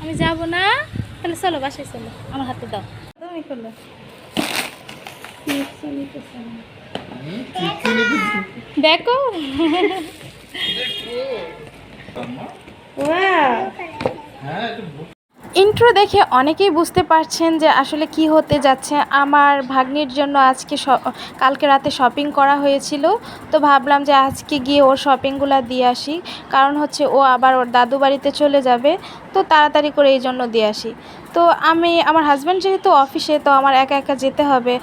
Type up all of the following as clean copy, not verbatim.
আমি যাব না, তাহলে চলো বাসায় চলো, আমার হাতে দাও। তুমি করলো দেখো। ইন্ট্রো দেখে অনেকেই বুঝতে পারছেন যে আসলে কি হতে যাচ্ছে। আমার ভাগ্নির জন্য আজকে কালকে রাতে শপিং করা হয়েছিল, তো ভাবলাম যে আজকে গিয়ে ওর শপিংগুলো দিয়ে আসি। কারণ হচ্ছে ও আবার ওর দাদু বাড়িতে চলে যাবে, তো তাড়াতাড়ি করে এই জন্য দিয়ে আসি। তো আমার হাজব্যান্ড যেহেতু অফিসে, তো আমার একা একা যেতে হবে।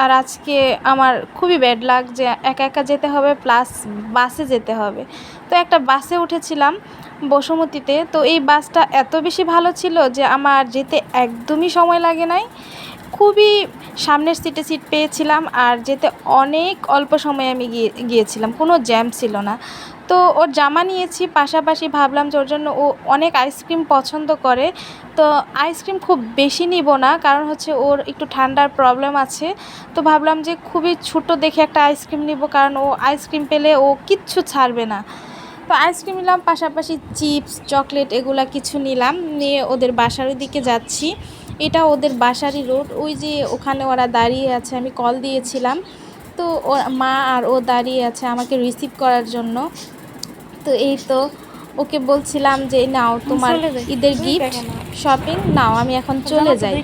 আর আজকে আমার খুবই ব্যাড লাগ যে একা একা যেতে হবে, প্লাস বাসে যেতে হবে। তো একটা বাসে উঠেছিলাম বসুমতীতে, তো এই বাসটা এত বেশি ভালো ছিল যে আমার যেতে একদমই সময় লাগে নাই। খুবই সামনের সিটে সিট পেয়েছিলাম, আর যেতে অনেক অল্প সময়ে আমি গিয়েছিলাম, কোনো জ্যাম ছিল না। তো ওর জামা নিয়েছি, পাশাপাশি ভাবলাম যে ওর জন্য ও অনেক আইসক্রিম পছন্দ করে, তো আইসক্রিম খুব বেশি নিব না, কারণ হচ্ছে ওর একটু ঠান্ডার প্রবলেম আছে। তো ভাবলাম যে খুবই ছোট দেখে একটা আইসক্রিম নিব, কারণ ও আইসক্রিম পেলে ও কিচ্ছু ছাড়বে না। তো আইসক্রিম নিলাম, পাশাপাশি চিপস চকলেট এগুলা কিছু নিলাম, নিয়ে ওদের বাসার দিকে যাচ্ছি। এটা ওদের বাসারই রোড, ওই যে ওখানে ওরা দাঁড়িয়ে আছে, আমি কল দিয়েছিলাম, তো ওর মা আর ও দাঁড়িয়ে আছে আমাকে রিসিভ করার জন্য। তো এই তো ওকে বলছিলাম যে নাও তোমার ঈদের গিফট শপিং নাও, আমি এখন চলে যাই।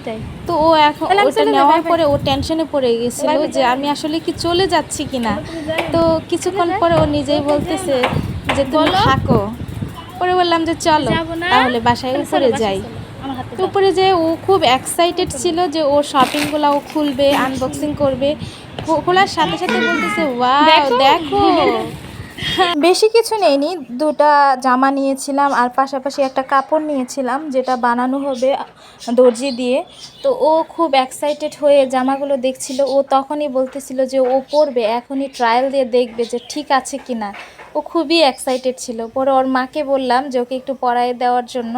তো ও এখন ওটা নেওয়ার পরে ও টেনশনে পড়ে গেছিল যে আমি আসলে কি চলে যাচ্ছি কিনা। তো কিছুক্ষণ পরে ও নিজেই বলতেছে যে তুমি থাকো। পরে বললাম যে চলো তাহলে বাসায় উপরে যাই। তো উপরে যেয়ে ও খুব এক্সাইটেড ছিল যে ওর শপিংগুলো ও খুলবে, আনবক্সিং করবে। খোলার সাথে সাথে বলতেছে ওয়াও দেখো। বেশি কিছু নেইনি, দুটা জামা নিয়েছিলাম আর পাশাপাশি একটা কাপড় নিয়েছিলাম যেটা বানানো হবে দর্জি দিয়ে। তো ও খুব এক্সাইটেড হয়ে জামাগুলো দেখছিল, ও তখনই বলতেছিল যে ও পরবে, এখনই ট্রায়াল দিয়ে দেখবে যে ঠিক আছে কিনা। ও খুবই এক্সাইটেড ছিল। পরে ওর মাকে বললাম যে ওকে একটু পরায় দেওয়ার জন্য।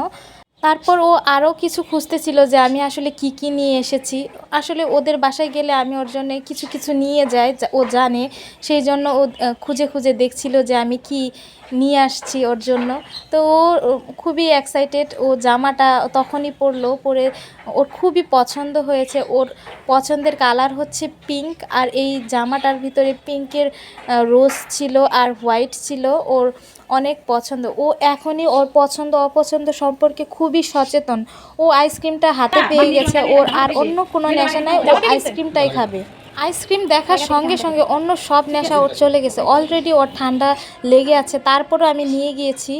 তারপর ও আরও কিছু খুঁজতেছিল যে আমি আসলে কি কি নিয়ে এসেছি। আসলে ওদের বাসায় গেলে আমি ওর জন্য কিছু কিছু নিয়ে যাই, ও জানে, সেই জন্য ও খুঁজে খুঁজে দেখছিল যে আমি কি নিয়ে আসছি ওর জন্য। তো ও খুবই এক্সাইটেড, ও জামাটা তখনই পরলো, পরে ওর খুবই পছন্দ হয়েছে। ওর পছন্দের কালার হচ্ছে পিঙ্ক, আর এই জামাটার ভিতরে পিঙ্কের রোজ ছিল আর হোয়াইট ছিল, ওর অনেক পছন্দ। ও এখনই ওর পছন্দ অপছন্দ সম্পর্কে খুবই সচেতন। ও আইসক্রিমটা হাতে পেয়ে গেছে, ওর আর অন্য কোনো নেশা নাই, ও আইসক্রিমটাই খাবে। আইসক্রিম দেখার সঙ্গে সঙ্গে অন্য সব নেশা ওর চলে গেছে। অলরেডি ওর ঠান্ডা লেগে আছে, তারপরও আমি নিয়ে গিয়েছি।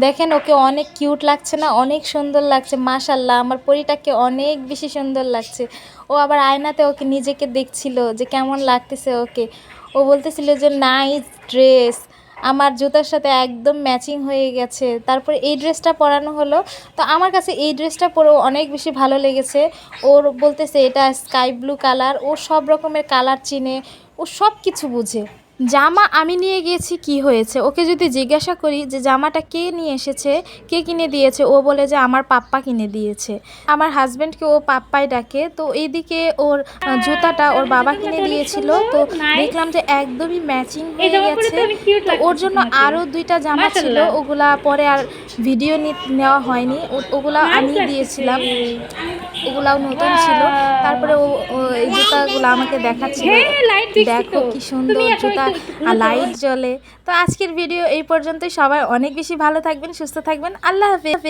দেখেন ওকে অনেক কিউট লাগছে না, অনেক সুন্দর লাগছে, মাশাল্লাহ আমার পরীটাকে অনেক বেশি সুন্দর লাগছে। ও আবার আয়নাতে ওকে নিজেকে দেখছিল যে কেমন লাগতেছে ওকে। ও বলতেছিল যে নাইস ড্রেস, আমার জুতার সাথে একদম ম্যাচিং হয়ে গেছে। তারপর এই ড্রেসটা পরানো হলো, তো আমার কাছে এই ড্রেসটা পরেও অনেক বেশি ভালো লেগেছে। ওর বলতেছে এটা স্কাই ব্লু কালার, ও সব রকমের কালার চিনে, ও সব কিছু বুঝে। জামা আমি নিয়ে গিয়েছি কি হয়েছে, ওকে যদি জিজ্ঞাসা করি যে জামাটা কে নিয়ে এসেছে, কে কিনে দিয়েছে, ও বলে যে আমার পাপ্পা কিনে দিয়েছে। আমার হাজব্যান্ডকে ও পাপ্পাই ডাকে। তো এইদিকে ওর জুতাটা ওর বাবা কিনে দিয়েছিল, তো দেখলাম যে একদমই ম্যাচিং হয়ে গেছে। তো ওর জন্য আরও দুইটা জামা ছিল, ওগুলা পরে আর ভিডিও নেওয়া হয়নি, ওগুলা আমি দিয়েছিলাম, ওগুলাও নতুন ছিল। তারপরে ও এই জুতাগুলো আমাকে দেখাচ্ছিল, দেখো কি সুন্দর জুতা, লাইট জ্বলে। তো আজকের ভিডিও এই পর্যন্তই। সবাই অনেক বেশি ভালো থাকবেন, সুস্থ থাকবেন, আল্লাহ হাফেজ।